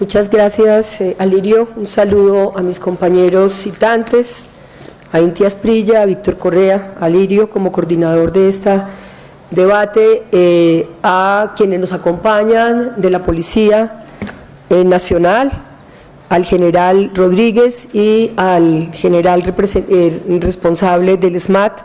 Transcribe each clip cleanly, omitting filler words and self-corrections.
Muchas gracias, Alirio. Un saludo a mis compañeros citantes, a Inti Asprilla, a Víctor Correa, a Alirio como coordinador de este debate, a quienes nos acompañan de la Policía Nacional, al general Rodríguez y al general responsable del SMAT.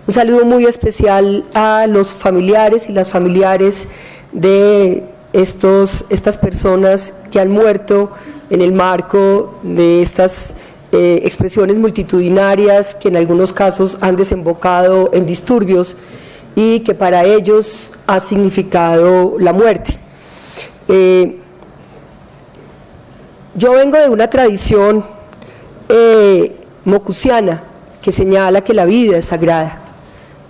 Un saludo muy especial a los familiares y las familiares de estas personas que han muerto en el marco de estas expresiones multitudinarias que en algunos casos han desembocado en disturbios y que para ellos ha significado la muerte. Yo vengo de una tradición mocusiana que señala que la vida es sagrada.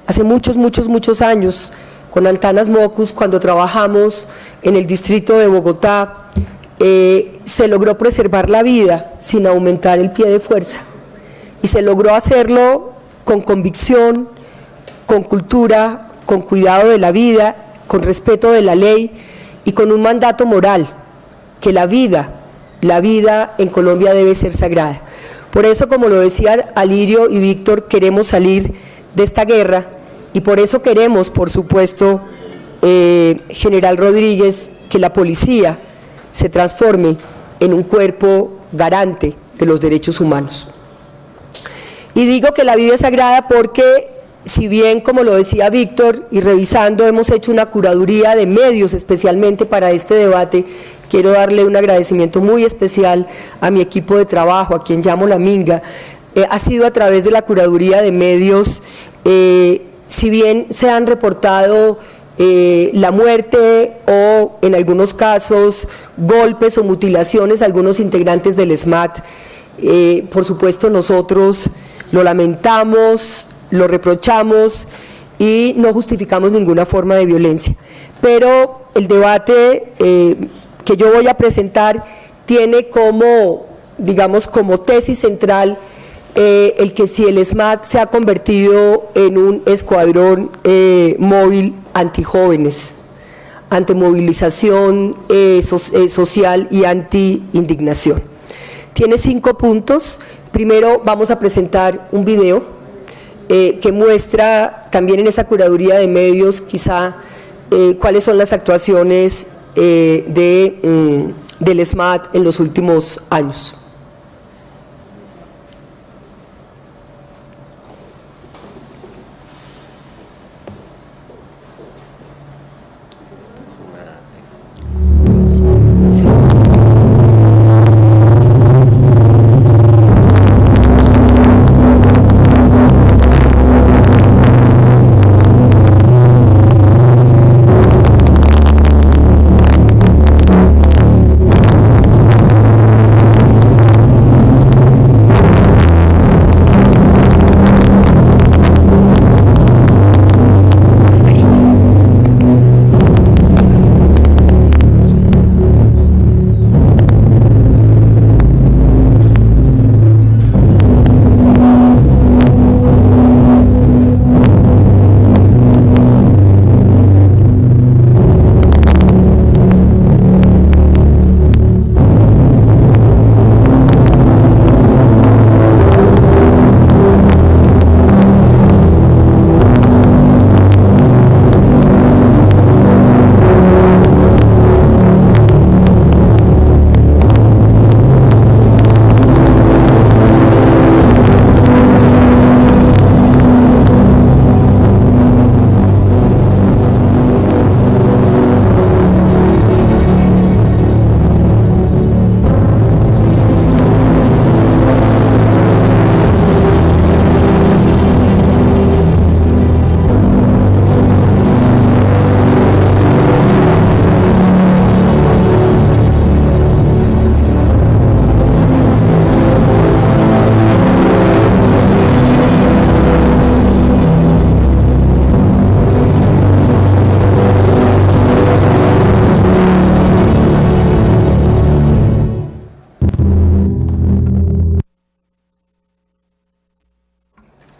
Hace muchos años, con Antanas Mocus, cuando trabajamos en el distrito de Bogotá, se logró preservar la vida sin aumentar el pie de fuerza, y se logró hacerlo con convicción, con cultura, con cuidado de la vida, con respeto de la ley y con un mandato moral, que la vida en Colombia debe ser sagrada. Por eso, como lo decían Alirio y Víctor, queremos salir de esta guerra, y por eso queremos, por supuesto, general Rodríguez, que la policía se transforme en un cuerpo garante de los derechos humanos. Y digo que la vida es sagrada porque, si bien, como lo decía Víctor, y revisando, hemos hecho una curaduría de medios especialmente para este debate, quiero darle un agradecimiento muy especial a mi equipo de trabajo, a quien llamo la Minga. Ha sido a través de la curaduría de medios, si bien se han reportado la muerte o, en algunos casos, golpes o mutilaciones a algunos integrantes del SMAT, por supuesto nosotros lo lamentamos, lo reprochamos y no justificamos ninguna forma de violencia. Pero el debate que yo voy a presentar tiene como, digamos, como tesis central el que si el SMAT se ha convertido en un escuadrón móvil antijóvenes, antimovilización social y anti-indignación. Tiene 5 puntos. Primero vamos a presentar un video que muestra también en esa curaduría de medios quizá cuáles son las actuaciones del SMAT en los últimos años.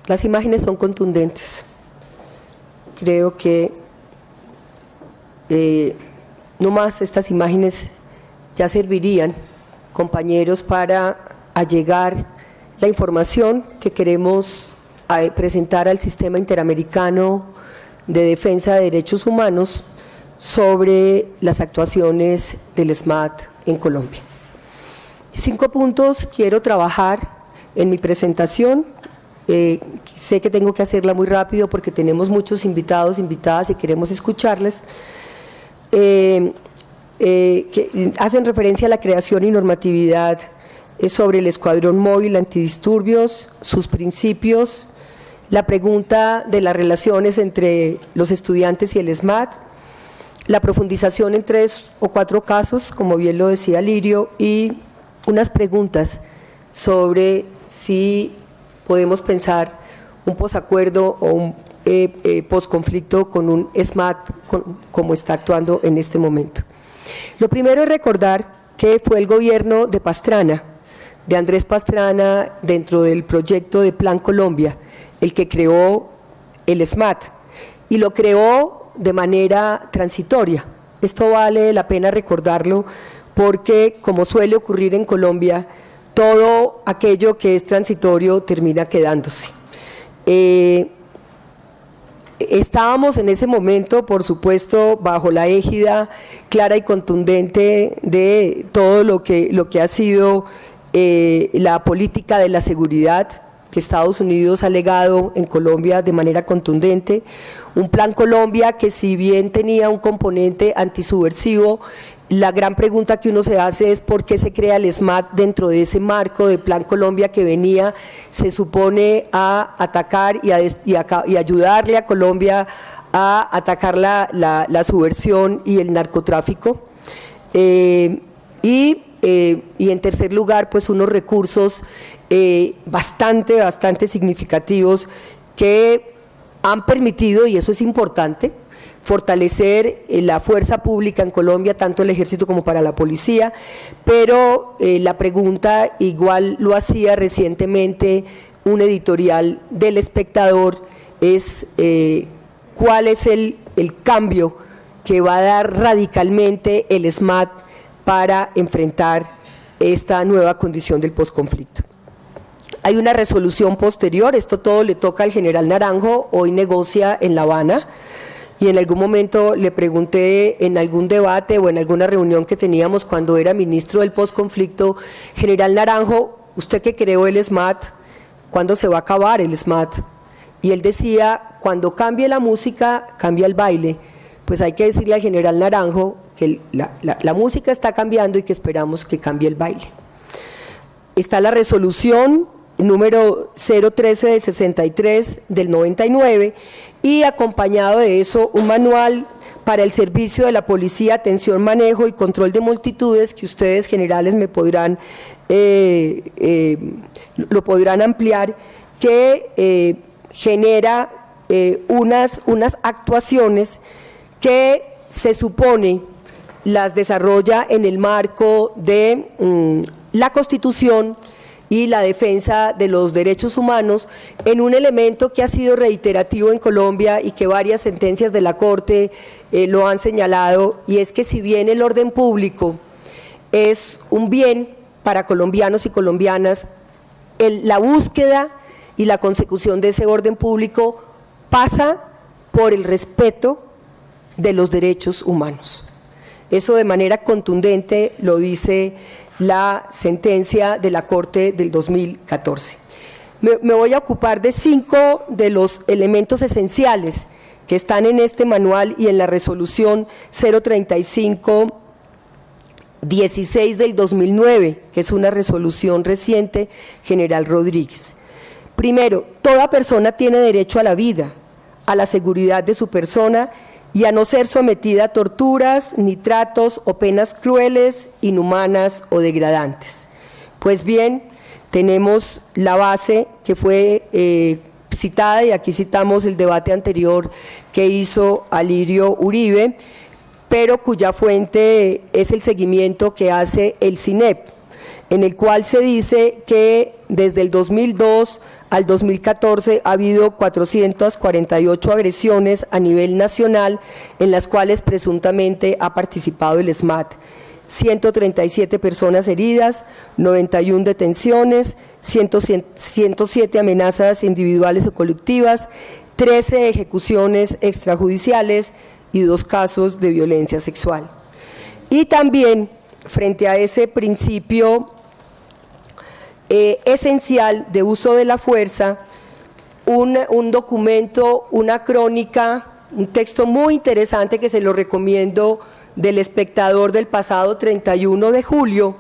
Las imágenes son contundentes. Creo que no más estas imágenes ya servirían, compañeros, para allegar la información que queremos presentar al Sistema Interamericano de Defensa de Derechos Humanos sobre las actuaciones del SMAT en Colombia. 5 puntos quiero trabajar en mi presentación. Sé que tengo que hacerla muy rápido porque tenemos muchos invitados, invitadas y queremos escucharles. Que hacen referencia a la creación y normatividad sobre el Escuadrón Móvil Antidisturbios, sus principios, la pregunta de las relaciones entre los estudiantes y el SMAT, la profundización en 3 o 4 casos, como bien lo decía Lirio, y unas preguntas sobre si podemos pensar un posacuerdo o un posconflicto con un SMAT como está actuando en este momento. Lo primero es recordar que fue el gobierno de Pastrana, de Andrés Pastrana, dentro del proyecto de Plan Colombia, el que creó el SMAT, y lo creó de manera transitoria. Esto vale la pena recordarlo porque, como suele ocurrir en Colombia, todo aquello que es transitorio termina quedándose. Estábamos en ese momento, por supuesto, bajo la égida clara y contundente de todo lo que ha sido la política de la seguridad que Estados Unidos ha legado en Colombia de manera contundente, un Plan Colombia que, si bien tenía un componente antisubversivo, la gran pregunta que uno se hace es por qué se crea el SMAT dentro de ese marco de Plan Colombia que venía, se supone, a atacar y ayudarle a Colombia a atacar la subversión y el narcotráfico. Y en tercer lugar, pues unos recursos bastante significativos que han permitido, y eso es importante, fortalecer la fuerza pública en Colombia, tanto el ejército como para la policía, pero la pregunta igual lo hacía recientemente un editorial del Espectador, es cuál es el cambio que va a dar radicalmente el SMAT para enfrentar esta nueva condición del posconflicto. Hay una resolución posterior, esto todo le toca al general Naranjo, hoy negocia en La Habana, y en algún momento le pregunté en algún debate o en alguna reunión que teníamos cuando era ministro del posconflicto, general Naranjo, usted que creó el SMAT, ¿cuándo se va a acabar el SMAT? Y él decía, cuando cambie la música, cambia el baile. Pues hay que decirle al general Naranjo que la música está cambiando y que esperamos que cambie el baile. Está la resolución número 013 del 63 del 99 y acompañado de eso un manual para el servicio de la policía, atención, manejo y control de multitudes, que ustedes generales me podrán lo podrán ampliar, que genera unas actuaciones que se supone las desarrolla en el marco de la Constitución y la defensa de los derechos humanos, en un elemento que ha sido reiterativo en Colombia y que varias sentencias de la Corte lo han señalado, y es que si bien el orden público es un bien para colombianos y colombianas, la búsqueda y la consecución de ese orden público pasa por el respeto de los derechos humanos. Eso de manera contundente lo dice la sentencia de la Corte del 2014. Me voy a ocupar de 5 de los elementos esenciales que están en este manual y en la resolución 035-16 del 2009, que es una resolución reciente, general Rodríguez. Primero, toda persona tiene derecho a la vida, a la seguridad de su persona y a no ser sometida a torturas, ni tratos o penas crueles, inhumanas o degradantes. Pues bien, tenemos la base que fue citada, y aquí citamos el debate anterior que hizo Alirio Uribe, pero cuya fuente es el seguimiento que hace el CINEP, en el cual se dice que desde el 2002 al 2014 ha habido 448 agresiones a nivel nacional en las cuales presuntamente ha participado el SMAT. 137 personas heridas, 91 detenciones, 107 amenazas individuales o colectivas, 13 ejecuciones extrajudiciales y 2 casos de violencia sexual. Y también, frente a ese principio esencial de uso de la fuerza, un documento, una crónica, un texto muy interesante que se lo recomiendo, del Espectador del pasado 31 de julio,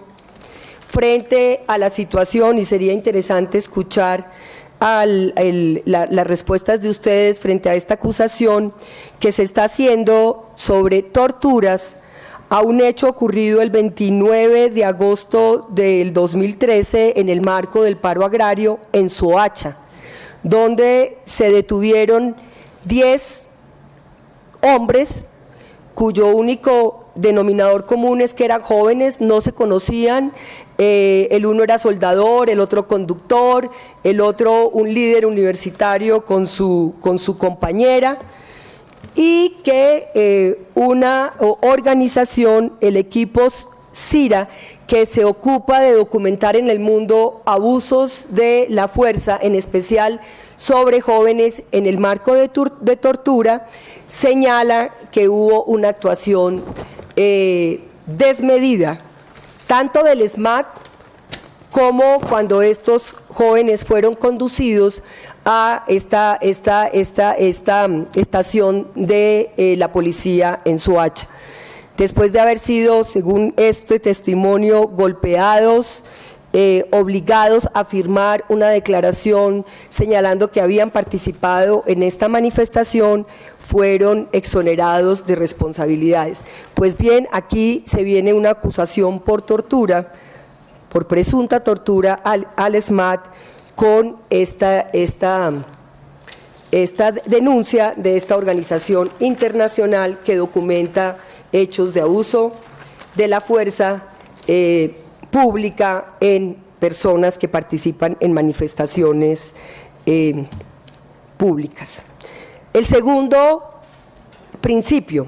frente a la situación, y sería interesante escuchar las respuestas de ustedes frente a esta acusación que se está haciendo sobre torturas a un hecho ocurrido el 29 de agosto del 2013 en el marco del paro agrario en Soacha, donde se detuvieron 10 hombres cuyo único denominador común es que eran jóvenes, no se conocían, el uno era soldador, el otro conductor, el otro un líder universitario con su compañera, y que una organización, el equipo CIRA, que se ocupa de documentar en el mundo abusos de la fuerza, en especial sobre jóvenes en el marco de tortura, señala que hubo una actuación desmedida, tanto del SMAT como cuando estos jóvenes fueron conducidos a esta estación de la policía en Soacha. Después de haber sido, según este testimonio, golpeados, obligados a firmar una declaración señalando que habían participado en esta manifestación, fueron exonerados de responsabilidades. Pues bien, aquí se viene una acusación por tortura, por presunta tortura al SMAT, con esta denuncia de esta organización internacional que documenta hechos de abuso de la fuerza pública en personas que participan en manifestaciones públicas. El segundo principio,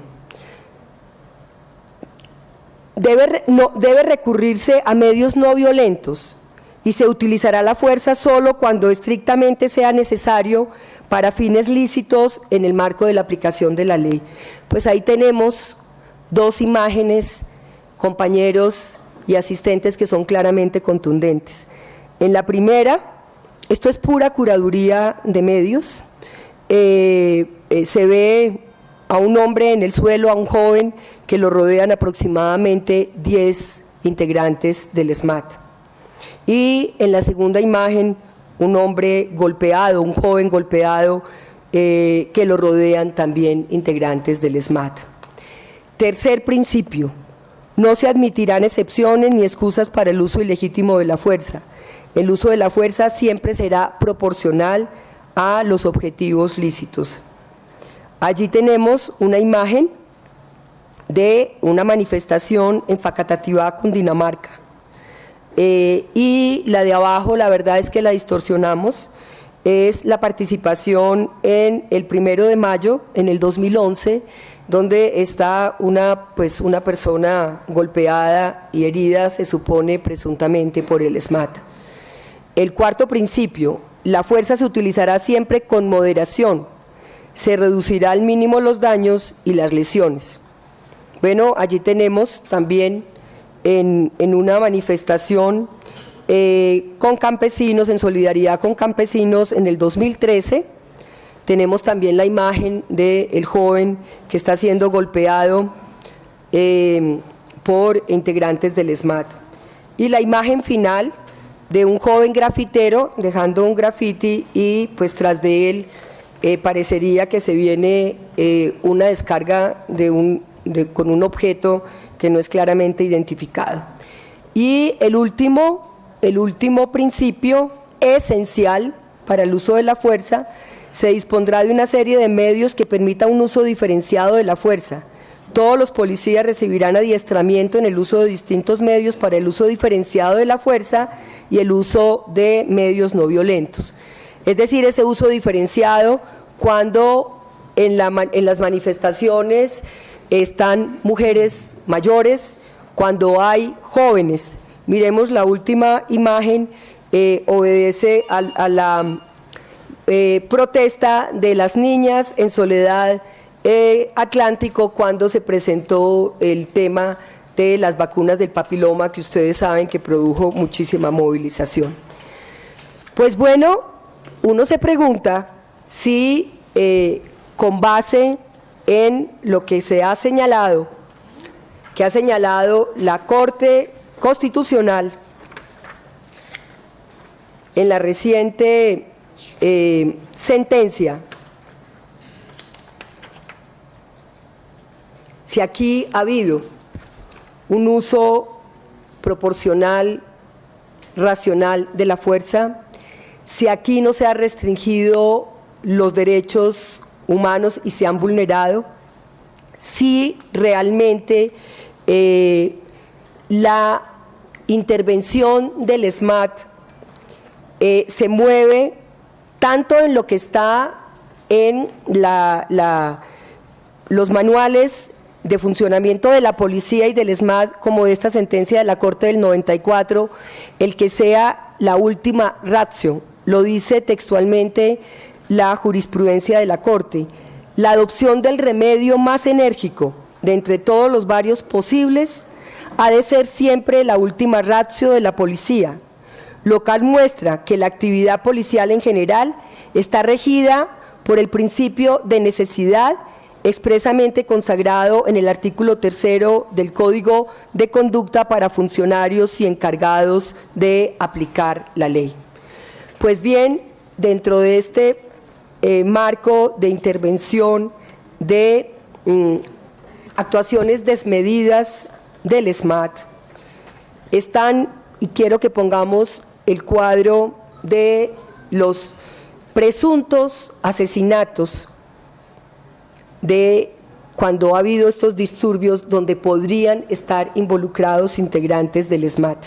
debe recurrirse a medios no violentos y se utilizará la fuerza solo cuando estrictamente sea necesario para fines lícitos en el marco de la aplicación de la ley. Pues ahí tenemos 2 imágenes, compañeros y asistentes, que son claramente contundentes. En la primera, esto es pura curaduría de medios, se ve a un hombre en el suelo, a un joven, que lo rodean aproximadamente 10 integrantes del SMAT. Y en la segunda imagen, un hombre golpeado, un joven golpeado, que lo rodean también integrantes del SMAT. Tercer principio, no se admitirán excepciones ni excusas para el uso ilegítimo de la fuerza. El uso de la fuerza siempre será proporcional a los objetivos lícitos. Allí tenemos una imagen de una manifestación en Facatativá, Cundinamarca. Y la de abajo, la verdad es que la distorsionamos, es la participación en el 1 de mayo, en el 2011, donde está una persona golpeada y herida, se supone presuntamente por el SMAT. El cuarto principio, la fuerza se utilizará siempre con moderación, se reducirá al mínimo los daños y las lesiones. Bueno, allí tenemos también en una manifestación con campesinos, en solidaridad con campesinos en el 2013, tenemos también la imagen del joven que está siendo golpeado por integrantes del SMAT. Y la imagen final de un joven grafitero dejando un grafiti y pues tras de él parecería que se viene una descarga con un objeto que no es claramente identificado. Y el último principio esencial para el uso de la fuerza, se dispondrá de una serie de medios que permita un uso diferenciado de la fuerza. Todos los policías recibirán adiestramiento en el uso de distintos medios para el uso diferenciado de la fuerza y el uso de medios no violentos. Es decir, ese uso diferenciado cuando en las manifestaciones están mujeres mayores, cuando hay jóvenes. Miremos la última imagen, obedece a la protesta de las niñas en Soledad Atlántico cuando se presentó el tema de las vacunas del papiloma, que ustedes saben que produjo muchísima movilización. Pues bueno, uno se pregunta si con base en lo que se ha señalado, que ha señalado la Corte Constitucional en la reciente sentencia, si aquí ha habido un uso proporcional, racional de la fuerza, si aquí no se han restringido los derechos humanos y se han vulnerado, si realmente la intervención del SMAT se mueve tanto en lo que está en los manuales de funcionamiento de la policía y del SMAT, como de esta sentencia de la Corte del 94, el que sea la última ratio, lo dice textualmente la jurisprudencia de la Corte, la adopción del remedio más enérgico de entre todos los varios posibles ha de ser siempre la última ratio de la policía, lo cual muestra que la actividad policial en general está regida por el principio de necesidad expresamente consagrado en el artículo 3 del Código de Conducta para funcionarios y encargados de aplicar la ley. Pues bien, dentro de este marco de intervención de actuaciones desmedidas del SMAT, están, y quiero que pongamos el cuadro de los presuntos asesinatos de cuando ha habido estos disturbios donde podrían estar involucrados integrantes del SMAT.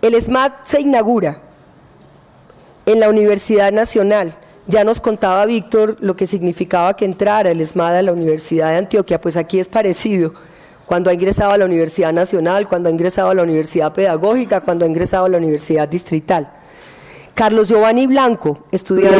El SMAT se inaugura en la Universidad Nacional. Ya nos contaba Víctor lo que significaba que entrara el SMAT a la Universidad de Antioquia, pues aquí es parecido. Cuando ha ingresado a la Universidad Nacional, cuando ha ingresado a la Universidad Pedagógica, cuando ha ingresado a la Universidad Distrital. Carlos Giovanni Blanco, estudiante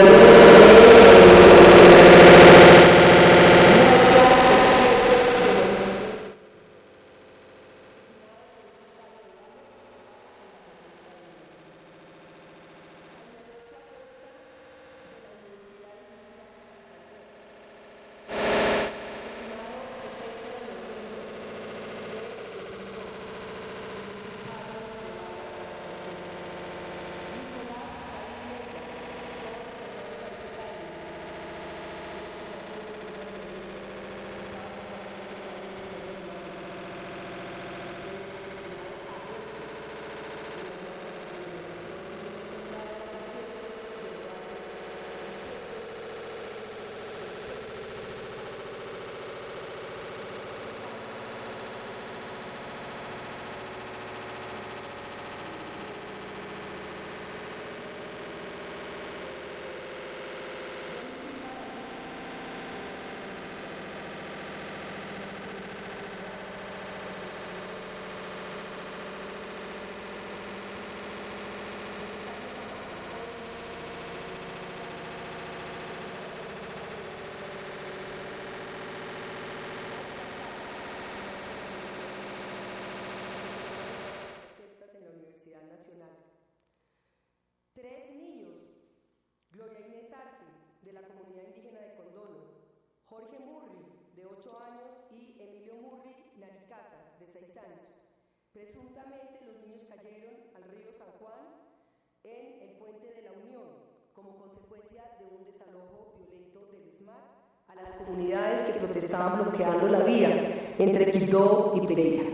Nacional. 3 niños, Gloria Inés Arce, de la comunidad indígena de Condono, Jorge Murri, de 8 años, y Emilio Murri Naricasa, de 6 años. Presuntamente los niños cayeron al río San Juan en el puente de la Unión, como consecuencia de un desalojo violento del SMAT a las comunidades que protestaban bloqueando la vía entre Quibdó y Pereira.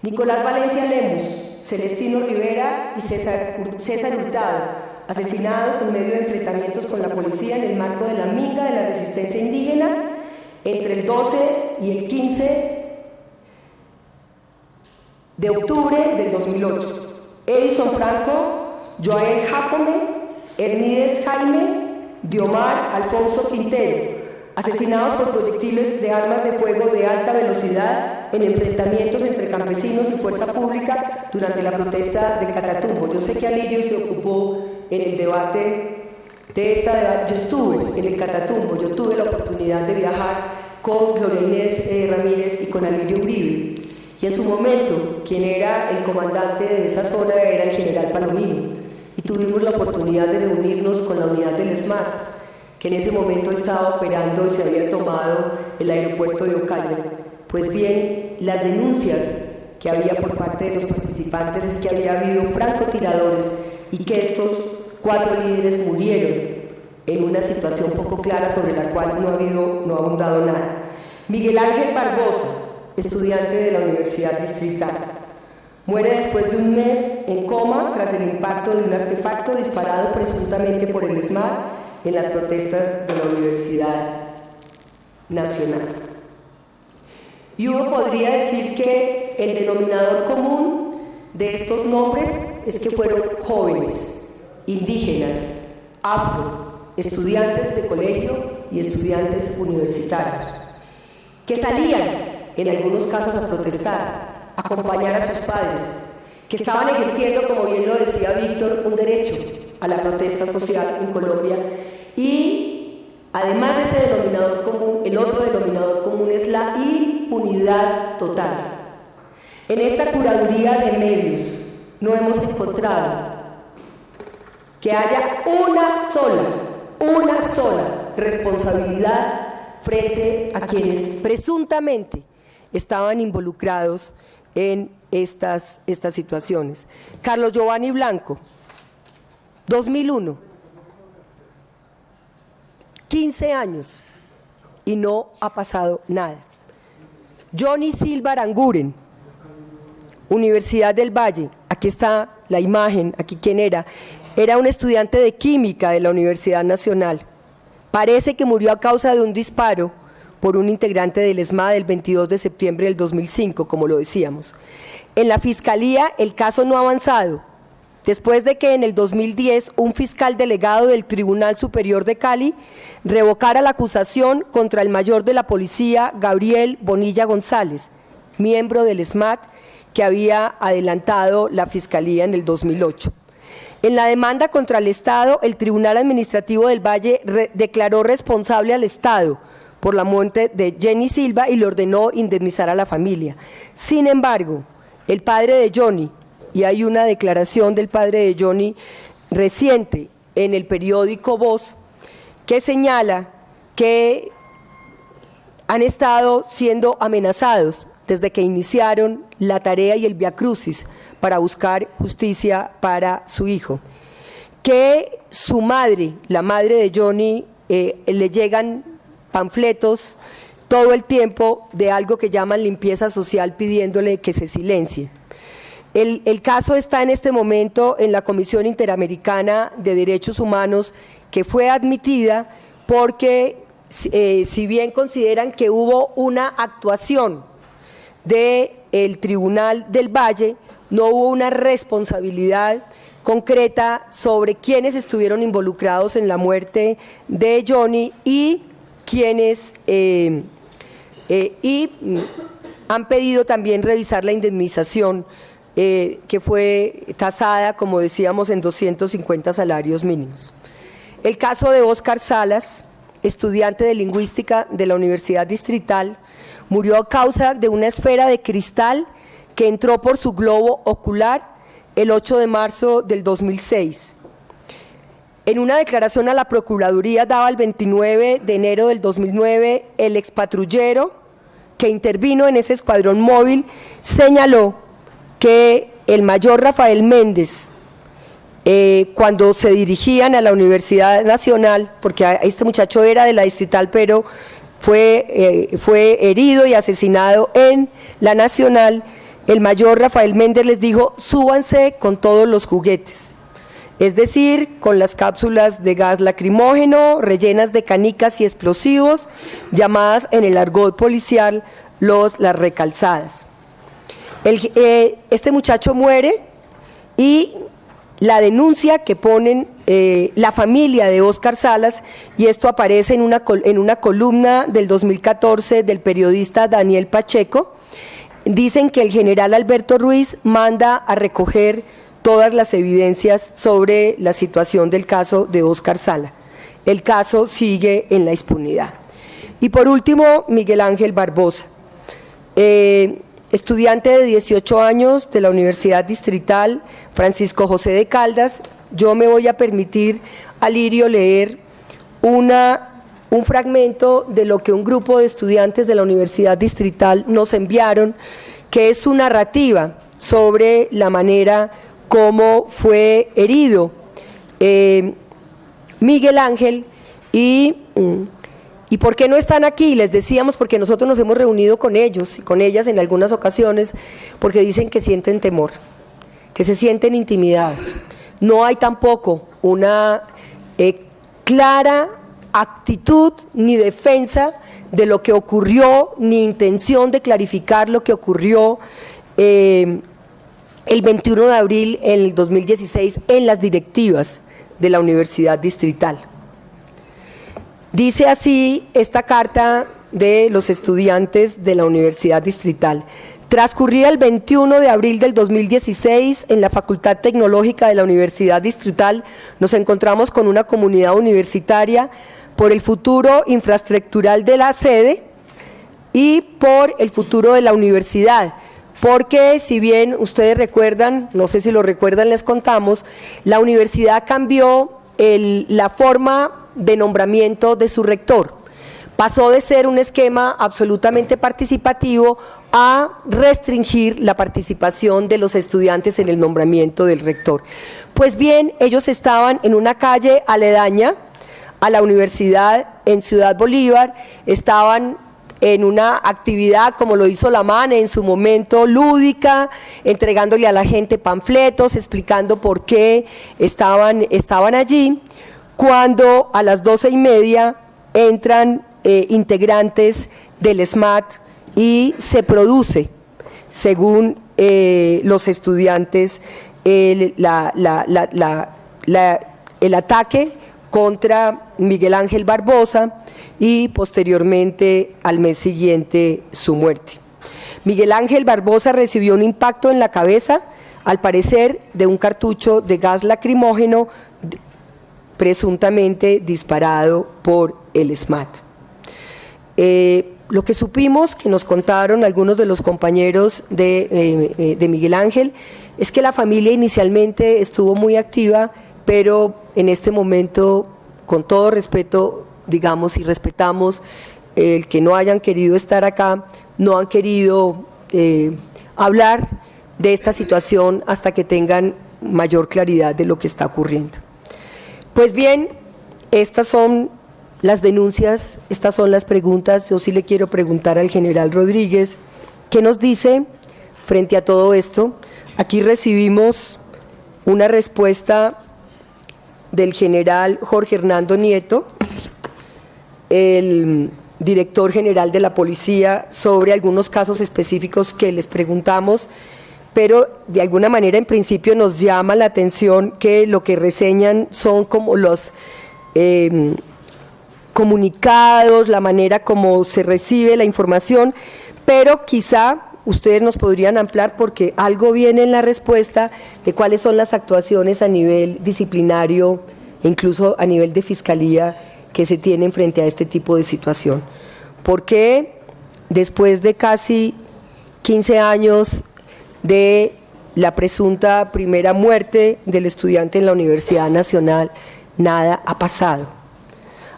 Nicolás Valencia Lemus, Celestino Rivera y César Hurtado, asesinados en medio de enfrentamientos con la policía en el marco de la minga de la resistencia indígena entre el 12 y el 15 de octubre del 2008. Edison Franco, Joael Jacome, Hermídez Jaime, Diomar Alfonso Quintero, asesinados por proyectiles de armas de fuego de alta velocidad en enfrentamientos entre campesinos y fuerza pública durante la protesta de Catatumbo. Yo sé que Alirio se ocupó en el debate de esta, yo estuve en el Catatumbo, yo tuve la oportunidad de viajar con Gloria Inés Ramírez y con Alirio Uribe. Y en su momento, quien era el comandante de esa zona era el general Palomino. Y tuvimos la oportunidad de reunirnos con la unidad del SMAT, que en ese momento estaba operando y se había tomado el aeropuerto de Ocaña. Pues bien, las denuncias que había por parte de los participantes es que había habido francotiradores y que estos 4 líderes murieron en una situación poco clara sobre la cual no ha abundado nada. Miguel Ángel Barbosa, estudiante de la Universidad Distrital, muere después de un mes en coma tras el impacto de un artefacto disparado presuntamente por el SMAT en las protestas de la Universidad Nacional. Y uno podría decir que el denominador común de estos nombres es que fueron jóvenes, indígenas, afro, estudiantes de colegio y estudiantes universitarios, que salían en algunos casos a protestar, a acompañar a sus padres, que estaban ejerciendo, como bien lo decía Víctor, un derecho a la protesta social en Colombia. Y además de ese denominador común, el otro denominador común es la impunidad total. En esta curaduría de medios no hemos encontrado que haya una sola responsabilidad frente a quienes presuntamente estaban involucrados en estas situaciones. Carlos Giovanni Blanco, 2001, 15 años y no ha pasado nada. Johnny Silva Aranguren, Universidad del Valle, aquí está la imagen, aquí quién era un estudiante de química de la Universidad Nacional. Parece que murió a causa de un disparo por un integrante del ESMAD el 22 de septiembre del 2005, como lo decíamos. En la Fiscalía el caso no ha avanzado, después de que en el 2010 un fiscal delegado del Tribunal Superior de Cali revocara la acusación contra el mayor de la policía, Gabriel Bonilla González, miembro del ESMAD, que había adelantado la Fiscalía en el 2008. En la demanda contra el Estado, el Tribunal Administrativo del Valle declaró responsable al Estado por la muerte de Jenny Silva y le ordenó indemnizar a la familia. Sin embargo, el padre de Johnny, y hay una declaración del padre de Johnny reciente en el periódico Voz, que señala que han estado siendo amenazados desde que iniciaron la tarea y el viacrucis para buscar justicia para su hijo, que su madre, la madre de Johnny, le llegan panfletos todo el tiempo de algo que llaman limpieza social pidiéndole que se silencie. El caso está en este momento en la Comisión Interamericana de Derechos Humanos, que fue admitida porque si bien consideran que hubo una actuación del Tribunal del Valle, no hubo una responsabilidad concreta sobre quiénes estuvieron involucrados en la muerte de Johnny y quienes han pedido también revisar la indemnización que fue tasada, como decíamos, en 250 salarios mínimos. El caso de Óscar Salas, estudiante de lingüística de la Universidad Distrital, murió a causa de una esfera de cristal que entró por su globo ocular el 8 de marzo del 2006. En una declaración a la Procuraduría daba el 29 de enero del 2009, el expatrullero que intervino en ese escuadrón móvil señaló que el mayor Rafael Méndez, cuando se dirigían a la Universidad Nacional, porque este muchacho era de la Distrital, pero fue herido y asesinado en la Nacional, el mayor Rafael Méndez les dijo: súbanse con todos los juguetes, es decir, con las cápsulas de gas lacrimógeno rellenas de canicas y explosivos, llamadas en el argot policial las recalzadas. Este muchacho muere y la denuncia que ponen la familia de Óscar Salas, y esto aparece en una columna del 2014 del periodista Daniel Pacheco, dicen que el general Alberto Ruiz manda a recoger todas las evidencias sobre la situación del caso de Óscar Sala. El caso sigue en la impunidad. Y por último, Miguel Ángel Barbosa, estudiante de 18 años de la Universidad Distrital Francisco José de Caldas. Yo me voy a permitir, Alirio, leer un fragmento de lo que un grupo de estudiantes de la Universidad Distrital nos enviaron, que es su narrativa sobre la manera como fue herido Miguel Ángel. ¿Y por qué no están aquí? Les decíamos porque nosotros nos hemos reunido con ellos y con ellas en algunas ocasiones, porque dicen que sienten temor, que se sienten intimidados. No hay tampoco una clara actitud ni defensa de lo que ocurrió, ni intención de clarificar lo que ocurrió el 21 de abril del 2016 en las directivas de la Universidad Distrital. Dice así esta carta de los estudiantes de la Universidad Distrital. Transcurría el 21 de abril del 2016, en la Facultad Tecnológica de la Universidad Distrital, nos encontramos con una comunidad universitaria por el futuro infraestructural de la sede y por el futuro de la universidad. Porque si bien ustedes recuerdan, no sé si lo recuerdan, les contamos, la universidad cambió la forma de nombramiento de su rector. Pasó de ser un esquema absolutamente participativo a restringir la participación de los estudiantes en el nombramiento del rector. Pues bien, ellos estaban en una calle aledaña a la universidad en Ciudad Bolívar, estaban en una actividad como lo hizo la MANE en su momento, lúdica, entregándole a la gente panfletos, explicando por qué estaban allí, cuando a las 12:30 entran integrantes del SMAT y se produce, según los estudiantes, el ataque contra Miguel Ángel Barbosa y posteriormente al mes siguiente su muerte. Miguel Ángel Barbosa recibió un impacto en la cabeza, al parecer de un cartucho de gas lacrimógeno presuntamente disparado por el SMAT. Lo que supimos, que nos contaron algunos de los compañeros de Miguel Ángel, es que la familia inicialmente estuvo muy activa, pero en este momento, con todo respeto, digamos, y respetamos el que no hayan querido estar acá, no han querido hablar de esta situación hasta que tengan mayor claridad de lo que está ocurriendo. Pues bien, estas son las denuncias, estas son las preguntas. Yo sí le quiero preguntar al general Rodríguez, ¿qué nos dice frente a todo esto? Aquí recibimos una respuesta del general Jorge Hernando Nieto, el director general de la policía, sobre algunos casos específicos que les preguntamos, pero de alguna manera en principio nos llama la atención que lo que reseñan son como los comunicados, la manera como se recibe la información, pero quizá ustedes nos podrían ampliar porque algo viene en la respuesta de cuáles son las actuaciones a nivel disciplinario, incluso a nivel de fiscalía, que se tienen frente a este tipo de situación. Porque después de casi 15 años de la presunta primera muerte del estudiante en la Universidad Nacional, nada ha pasado.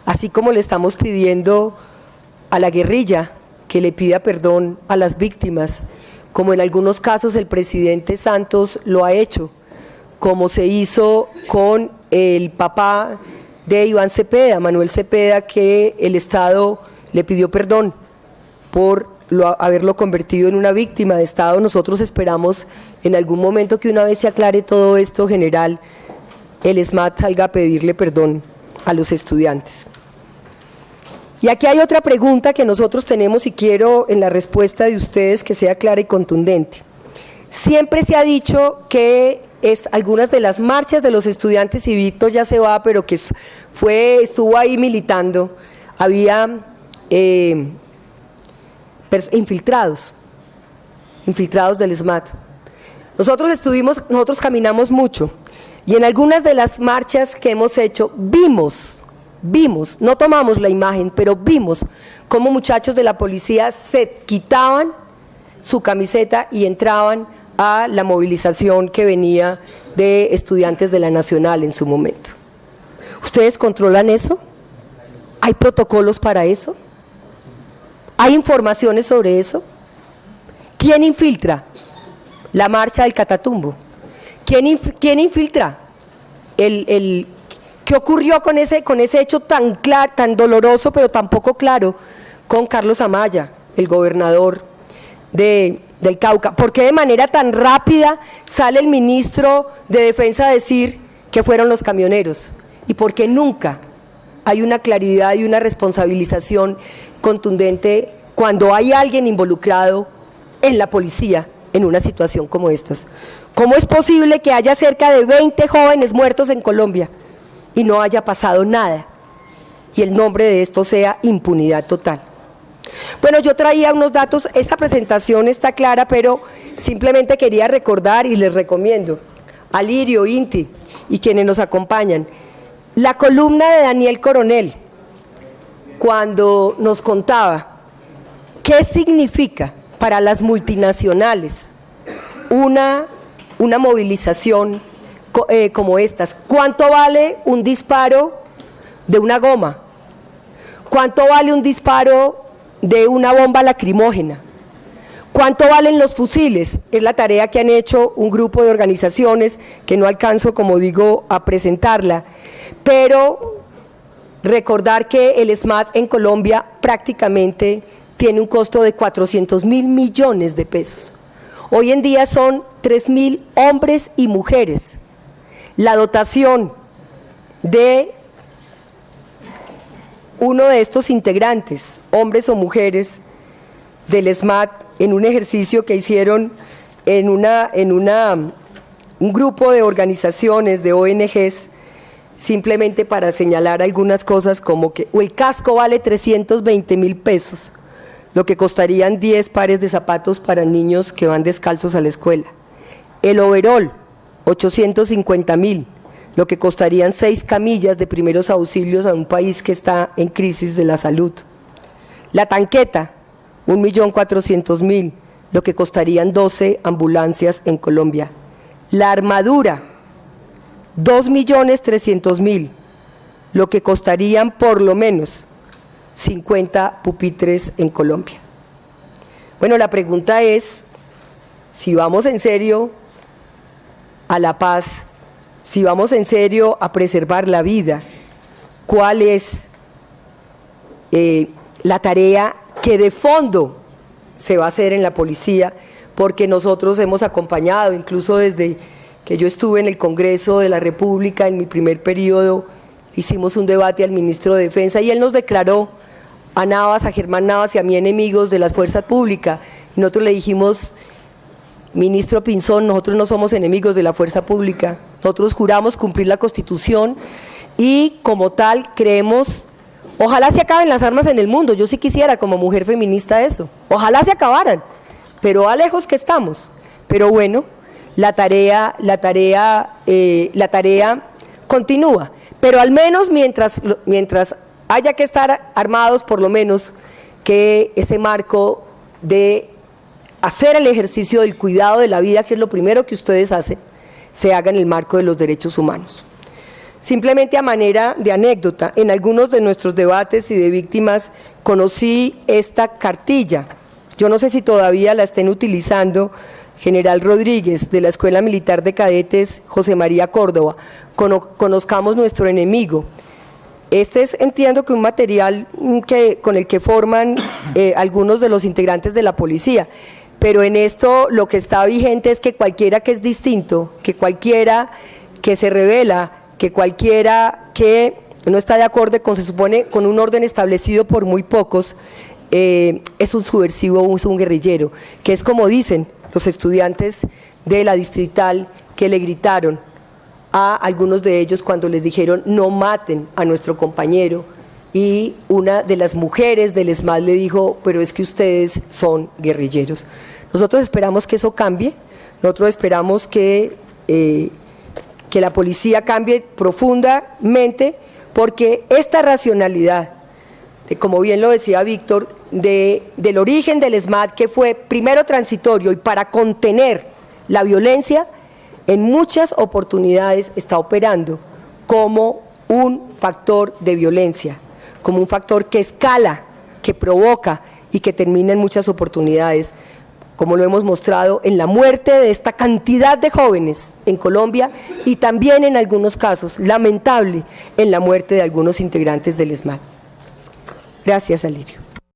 Así como le estamos pidiendo a la guerrilla que le pida perdón a las víctimas, como en algunos casos el presidente Santos lo ha hecho, como se hizo con el papá de Iván Cepeda, Manuel Cepeda, que el Estado le pidió perdón por haberlo convertido en una víctima de Estado. Nosotros esperamos en algún momento que, una vez se aclare todo esto, general, el SMAT salga a pedirle perdón a los estudiantes. Y aquí hay otra pregunta que nosotros tenemos y quiero en la respuesta de ustedes que sea clara y contundente. Siempre se ha dicho que algunas de las marchas de los estudiantes, y Víctor ya se va, pero que estuvo ahí militando, había infiltrados. infiltrados del SMAT. Nosotros caminamos mucho y en algunas de las marchas que hemos hecho vimos, no tomamos la imagen, pero vimos cómo muchachos de la policía se quitaban su camiseta y entraban a la movilización que venía de estudiantes de la Nacional en su momento. ¿Ustedes controlan eso? ¿Hay protocolos para eso? ¿Hay informaciones sobre eso? ¿Quién infiltra la marcha del Catatumbo? ¿Quién infiltra qué ocurrió con ese hecho tan claro, tan doloroso, pero tan poco claro, con Carlos Amaya, el gobernador del Cauca? ¿Por qué de manera tan rápida sale el ministro de Defensa a decir que fueron los camioneros? ¿Y por qué nunca hay una claridad y una responsabilización contundente cuando hay alguien involucrado en la policía en una situación como estas? ¿Cómo es posible que haya cerca de 20 jóvenes muertos en Colombia y no haya pasado nada? Y el nombre de esto sea impunidad total. Bueno, yo traía unos datos, esta presentación está clara, pero simplemente quería recordar y les recomiendo a Lirio, Inti y quienes nos acompañan, la columna de Daniel Coronel, cuando nos contaba qué significa para las multinacionales una movilización como estas. ¿Cuánto vale un disparo de una goma? ¿Cuánto vale un disparo de una bomba lacrimógena? ¿Cuánto valen los fusiles? Es la tarea que han hecho un grupo de organizaciones que no alcanzo, como digo, a presentarla, pero recordar que el SMAT en Colombia prácticamente tiene un costo de 400.000 millones de pesos. Hoy en día son 3.000 hombres y mujeres. La dotación de uno de estos integrantes, hombres o mujeres del SMAT, en un ejercicio que hicieron en un grupo de organizaciones, de ONGs, simplemente para señalar algunas cosas como que el casco vale 320.000 pesos, lo que costarían 10 pares de zapatos para niños que van descalzos a la escuela. El overol, 850.000, lo que costarían 6 camillas de primeros auxilios a un país que está en crisis de la salud. La tanqueta, 1.400.000, lo que costarían 12 ambulancias en Colombia. La armadura, 2.300.000, lo que costarían por lo menos 50 pupitres en Colombia. Bueno, la pregunta es, si vamos en serio a la paz, si vamos en serio a preservar la vida, ¿cuál es la tarea que de fondo se va a hacer en la policía? Porque nosotros hemos acompañado, incluso desde que yo estuve en el Congreso de la República, en mi primer periodo, hicimos un debate al ministro de Defensa y él nos declaró a Navas, a Germán Navas y a mí enemigos de las fuerzas públicas. Y nosotros le dijimos, ministro Pinzón, nosotros no somos enemigos de la fuerza pública, nosotros juramos cumplir la Constitución y como tal creemos, ojalá se acaben las armas en el mundo, yo sí quisiera como mujer feminista eso, ojalá se acabaran, pero a lejos que estamos. Pero bueno, la tarea continúa, pero al menos mientras haya que estar armados, por lo menos que ese marco de hacer el ejercicio del cuidado de la vida, que es lo primero que ustedes hacen, se haga en el marco de los derechos humanos. Simplemente a manera de anécdota, en algunos de nuestros debates y de víctimas conocí esta cartilla, yo no sé si todavía la estén utilizando, General Rodríguez, de la Escuela Militar de Cadetes José María Córdoba, conozcamos nuestro enemigo. Este es, entiendo que un material con el que forman algunos de los integrantes de la policía, pero en esto lo que está vigente es que cualquiera que es distinto, que cualquiera que se rebela, que cualquiera que no está de acuerdo con, se supone, con un orden establecido por muy pocos, es un subversivo, es un guerrillero, que es como dicen los estudiantes de la Distrital que le gritaron a algunos de ellos cuando les dijeron no maten a nuestro compañero, y una de las mujeres del SMAT le dijo, pero es que ustedes son guerrilleros. Nosotros esperamos que eso cambie, nosotros esperamos que la policía cambie profundamente, porque esta racionalidad, como bien lo decía Víctor, del origen del ESMAD, que fue primero transitorio y para contener la violencia, en muchas oportunidades está operando como un factor de violencia, como un factor que escala, que provoca y que termina en muchas oportunidades, como lo hemos mostrado en la muerte de esta cantidad de jóvenes en Colombia y también en algunos casos, lamentable, en la muerte de algunos integrantes del ESMAD. Gracias, Alirio.